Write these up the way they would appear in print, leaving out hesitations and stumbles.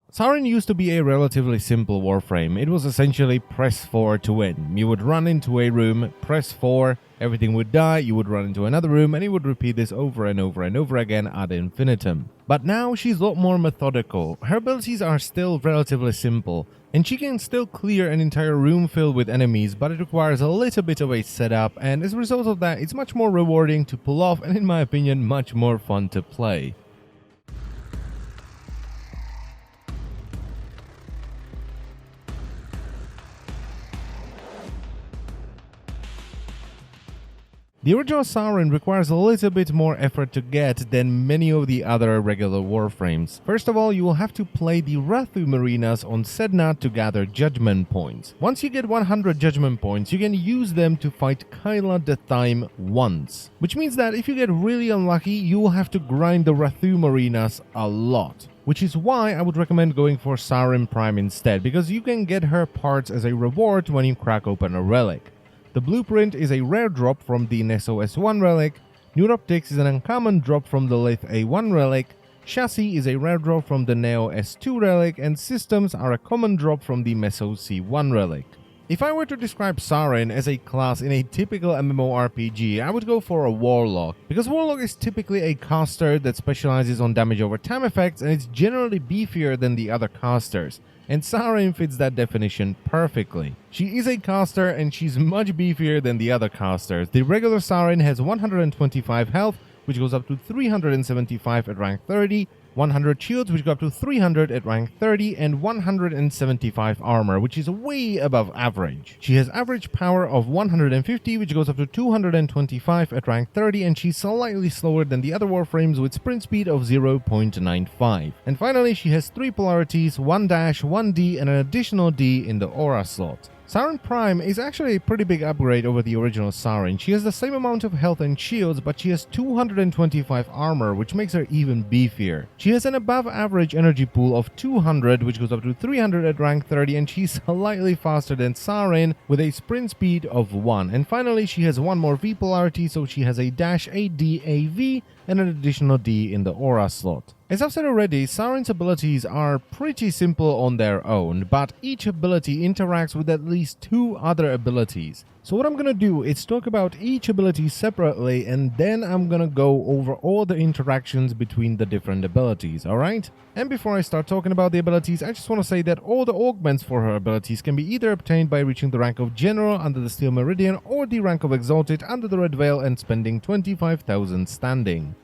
Saryn used to be a relatively simple Warframe. It was essentially press 4 to win. You would run into a room, press 4, everything would die, you would run into another room, and you would repeat this over and over and over again ad infinitum. But now she's a lot more methodical. Her abilities are still relatively simple, and she can still clear an entire room filled with enemies, but it requires a little bit of a setup, and as a result of that, it's much more rewarding to pull off and in my opinion, much more fun to play. The original Saryn requires a little bit more effort to get than many of the other regular Warframes. First of all, you will have to play the Rathu arenas on Sedna to gather judgment points. Once you get 100 judgment points, you can use them to fight Kyla the Thyme once. Which means that if you get really unlucky, you will have to grind the Rathu arenas a lot. Which is why I would recommend going for Saryn Prime instead, because you can get her parts as a reward when you crack open a relic. The blueprint is a rare drop from the Neso S1 relic, Neuroptics is an uncommon drop from the Lith A1 relic, Chassis is a rare drop from the Neo S2 relic, and Systems are a common drop from the Meso C1 relic. If I were to describe Saryn as a class in a typical MMORPG, I would go for a Warlock, because Warlock is typically a caster that specializes on damage over time effects and it's generally beefier than the other casters. And Saryn fits that definition perfectly. She is a caster and she's much beefier than the other casters. The regular Saryn has 125 health, which goes up to 375 at rank 30, 100 shields, which go up to 300 at rank 30, and 175 armor, which is way above average. She has average power of 150, which goes up to 225 at rank 30, and she's slightly slower than the other Warframes with sprint speed of 0.95. And finally, she has 3 polarities, 1 dash, 1 D, and an additional D in the aura slot. Saryn Prime is actually a pretty big upgrade over the original Saryn. She has the same amount of health and shields, but she has 225 armor, which makes her even beefier. She has an above average energy pool of 200, which goes up to 300 at rank 30, and she's slightly faster than Saryn with a sprint speed of 1. And finally, she has 1 more V polarity, so she has a dash, a D, a V, and an additional D in the aura slot. As I've said already, Saryn's abilities are pretty simple on their own, but each ability interacts with at least 2 other abilities. So what I'm gonna do is talk about each ability separately, and then I'm gonna go over all the interactions between the different abilities, alright? And before I start talking about the abilities, I just want to say that all the augments for her abilities can be either obtained by reaching the rank of General under the Steel Meridian, or the rank of Exalted under the Red Veil and spending 25,000 standing.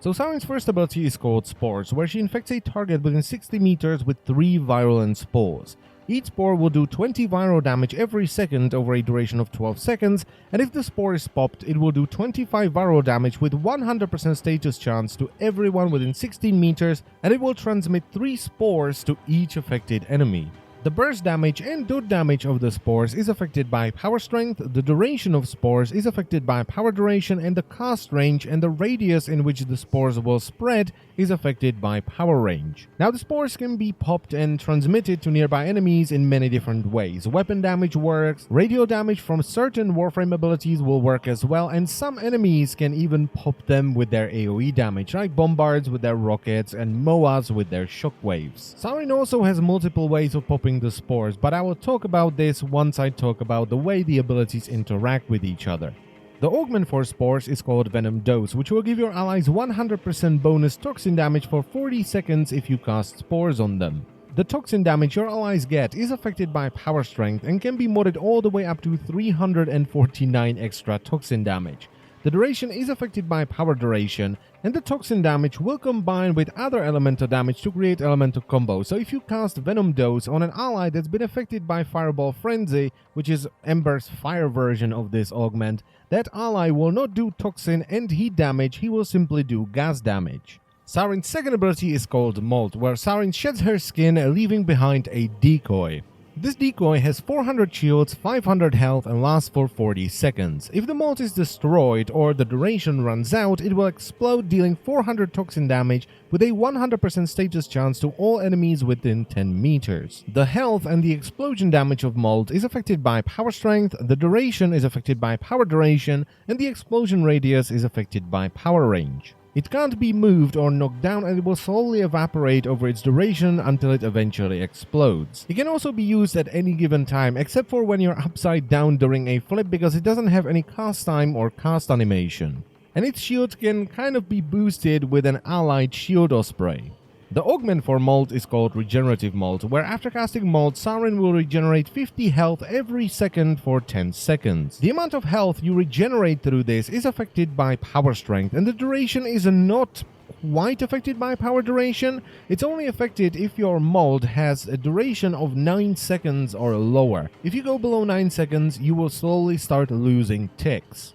So Saryn's first ability is called Spores, where she infects a target within 60 meters with 3 virulent spores. Each spore will do 20 viral damage every second over a duration of 12 seconds, and if the spore is popped, it will do 25 viral damage with 100% status chance to everyone within 16 meters, and it will transmit 3 spores to each affected enemy. The burst damage and dot damage of the spores is affected by power strength, the duration of spores is affected by power duration, and the cast range and the radius in which the spores will spread is affected by power range. Now the spores can be popped and transmitted to nearby enemies in many different ways. Weapon damage works, radio damage from certain Warframe abilities will work as well, and some enemies can even pop them with their AoE damage, like Bombards with their rockets and Moas with their shockwaves. Saryn also has multiple ways of popping the spores, but I will talk about this once I talk about the way the abilities interact with each other. The augment for spores is called Venom Dose, which will give your allies 100% bonus toxin damage for 40 seconds if you cast spores on them. The toxin damage your allies get is affected by power strength and can be modded all the way up to 349 extra toxin damage. The duration is affected by power duration, and the toxin damage will combine with other elemental damage to create elemental combos. So if you cast Venom Dose on an ally that's been affected by Fireball Frenzy, which is Ember's fire version of this augment, that ally will not do toxin and heat damage, he will simply do gas damage. Saryn's second ability is called Molt, where Saryn sheds her skin, leaving behind a decoy. This decoy has 400 shields, 500 health, and lasts for 40 seconds. If the Molt is destroyed or the duration runs out, it will explode, dealing 400 toxin damage with a 100% status chance to all enemies within 10 meters. The health and the explosion damage of Molt is affected by power strength, the duration is affected by power duration, and the explosion radius is affected by power range. It can't be moved or knocked down, and it will slowly evaporate over its duration until it eventually explodes. It can also be used at any given time, except for when you're upside down during a flip, because it doesn't have any cast time or cast animation. And its shield can kind of be boosted with an allied shield or spray. The augment for Molt is called Regenerative Molt, where after casting Molt, Saryn will regenerate 50 health every second for 10 seconds. The amount of health you regenerate through this is affected by power strength, and the duration is not quite affected by power duration. It's only affected if your Molt has a duration of 9 seconds or lower. If you go below 9 seconds, you will slowly start losing ticks.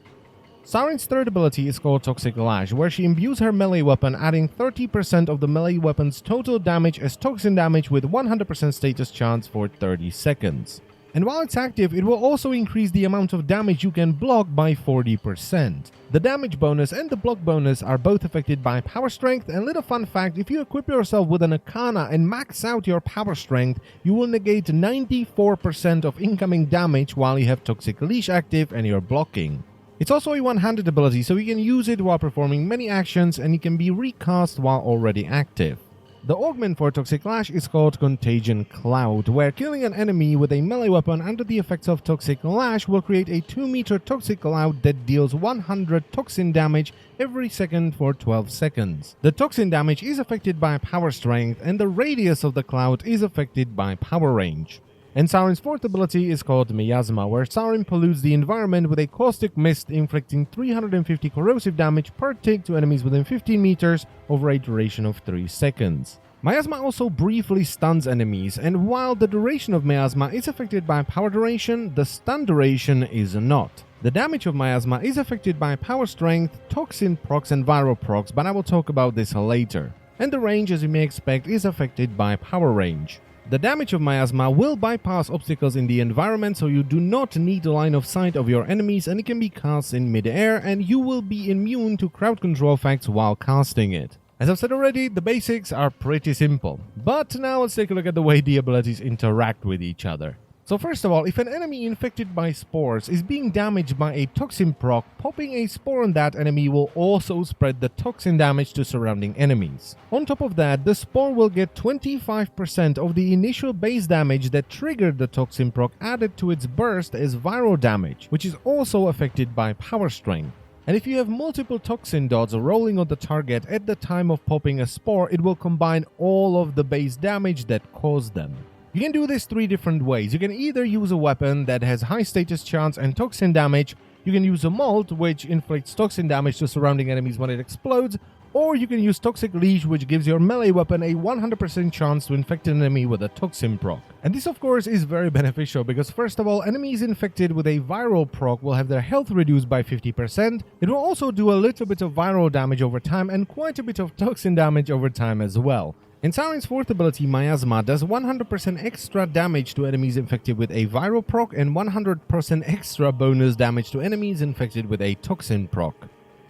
Saryn's third ability is called Toxic Lash, where she imbues her melee weapon, adding 30% of the melee weapon's total damage as toxin damage with 100% status chance for 30 seconds. And while it's active, it will also increase the amount of damage you can block by 40%. The damage bonus and the block bonus are both affected by power strength, and little fun fact, if you equip yourself with an Arcana and max out your power strength, you will negate 94% of incoming damage while you have Toxic Leash active and you're blocking. It's also a one-handed ability, so you can use it while performing many actions, and it can be recast while already active. The augment for Toxic Lash is called Contagion Cloud, where killing an enemy with a melee weapon under the effects of Toxic Lash will create a 2-meter toxic cloud that deals 100 toxin damage every second for 12 seconds. The toxin damage is affected by power strength, and the radius of the cloud is affected by power range. And Saryn's fourth ability is called Miasma, where Saryn pollutes the environment with a caustic mist, inflicting 350 corrosive damage per tick to enemies within 15 meters over a duration of 3 seconds. Miasma also briefly stuns enemies, and while the duration of Miasma is affected by power duration, the stun duration is not. The damage of Miasma is affected by power strength, toxin procs, and viral procs, but I will talk about this later. And the range, as you may expect, is affected by power range. The damage of Miasma will bypass obstacles in the environment, so you do not need the line of sight of your enemies, and it can be cast in mid-air, and you will be immune to crowd control effects while casting it. As I've said already, the basics are pretty simple. But now let's take a look at the way the abilities interact with each other. So first of all, if an enemy infected by spores is being damaged by a toxin proc, popping a spore on that enemy will also spread the toxin damage to surrounding enemies. On top of that, the spore will get 25% of the initial base damage that triggered the toxin proc added to its burst as viral damage, which is also affected by power strength. And if you have multiple toxin dots rolling on the target at the time of popping a spore, it will combine all of the base damage that caused them. You can do this 3 different ways. You can either use a weapon that has high status chance and toxin damage, you can use a Molt, which inflicts toxin damage to surrounding enemies when it explodes, or you can use Toxic Leash, which gives your melee weapon a 100% chance to infect an enemy with a toxin proc. And this of course is very beneficial because first of all, enemies infected with a viral proc will have their health reduced by 50%. It will also do a little bit of viral damage over time and quite a bit of toxin damage over time as well. And Saryn's fourth ability, Miasma, does 100% extra damage to enemies infected with a viral proc and 100% extra bonus damage to enemies infected with a toxin proc.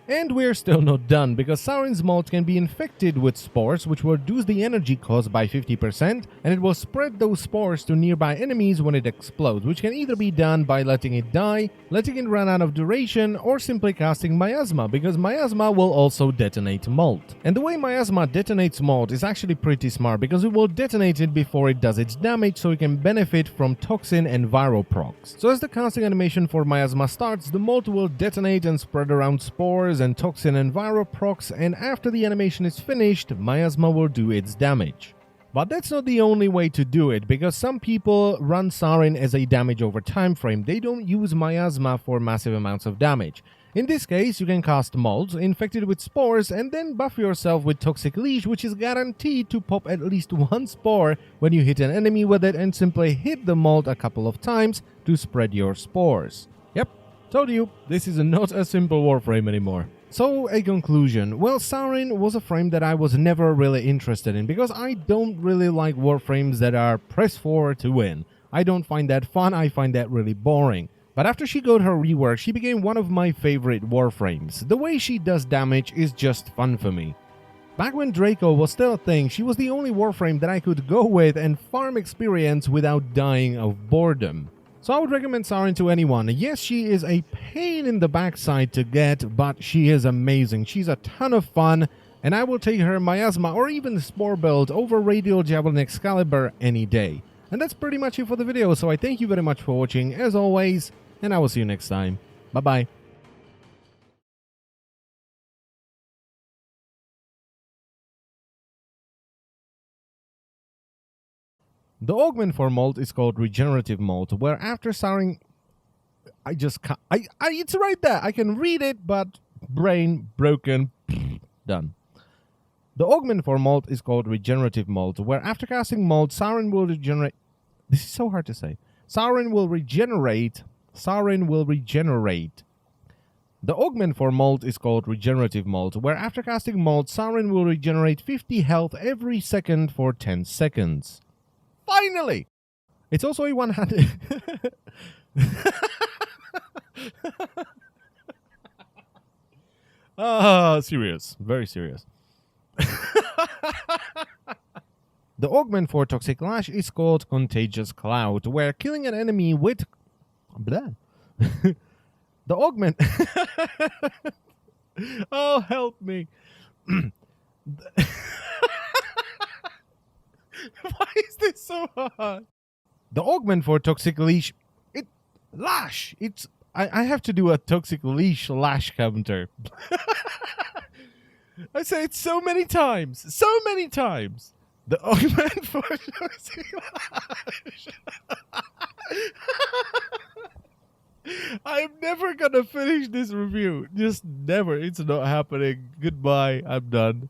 And we're still not done, because Saryn's Molt can be infected with spores, which will reduce the energy cost by 50%, and it will spread those spores to nearby enemies when it explodes, which can either be done by letting it die, letting it run out of duration, or simply casting Miasma, because Miasma will also detonate Molt. And the way Miasma detonates Molt is actually pretty smart, because it will detonate it before it does its damage, so it can benefit from toxin and viral procs. So as the casting animation for Miasma starts, the Molt will detonate and spread around spores and toxin and viral procs, and after the animation is finished, Miasma will do its damage. But that's not the only way to do it, because some people run Saryn as a damage over time frame. They don't use Miasma for massive amounts of damage. In this case, you can cast Molt, infected with spores, and then buff yourself with Toxic Leash, which is guaranteed to pop at least 1 spore when you hit an enemy with it, and simply hit the Molt a couple of times to spread your spores. Yep, told you, this is not a simple Warframe anymore. So, a conclusion. Well, Saryn was a frame that I was never really interested in, because I don't really like Warframes that are press forward to win. I don't find that fun, I find that really boring. But after she got her rework, she became one of my favorite Warframes. The way she does damage is just fun for me. Back when Draco was still a thing, she was the only Warframe that I could go with and farm experience without dying of boredom. So I would recommend Saryn to anyone. Yes, she is a pain in the backside to get, but she is amazing. She's a ton of fun, and I will take her Miasma or even the Spore build over Radial Javelin Excalibur any day. And that's pretty much it for the video, so I thank you very much for watching, as always, and I will see you next time. Bye-bye. The augment for Molt is called regenerative Molt, where after Saryn... I just can't... it's right there! I can read it, but... brain broken. Done. The augment for Molt is called regenerative Molt, where after casting Molt, Saryn will regenerate... This is so hard to say. Saryn will regenerate... The augment for Molt is called regenerative Molt, where after casting Molt, Saryn will regenerate 50 health every second for 10 seconds. Finally! It's also a one-handed... Serious. Very serious. The augment for Toxic Lash is called Contagious Cloud, where killing an enemy with... Blah. The augment... Oh, help me. Why is this so hard? The augment for Toxic Leash... Lash! I have to do a Toxic Leash lash counter. I say it so many times. So many times. The augment for Toxic Lash. I'm never gonna finish this review. Just never. It's not happening. Goodbye. I'm done.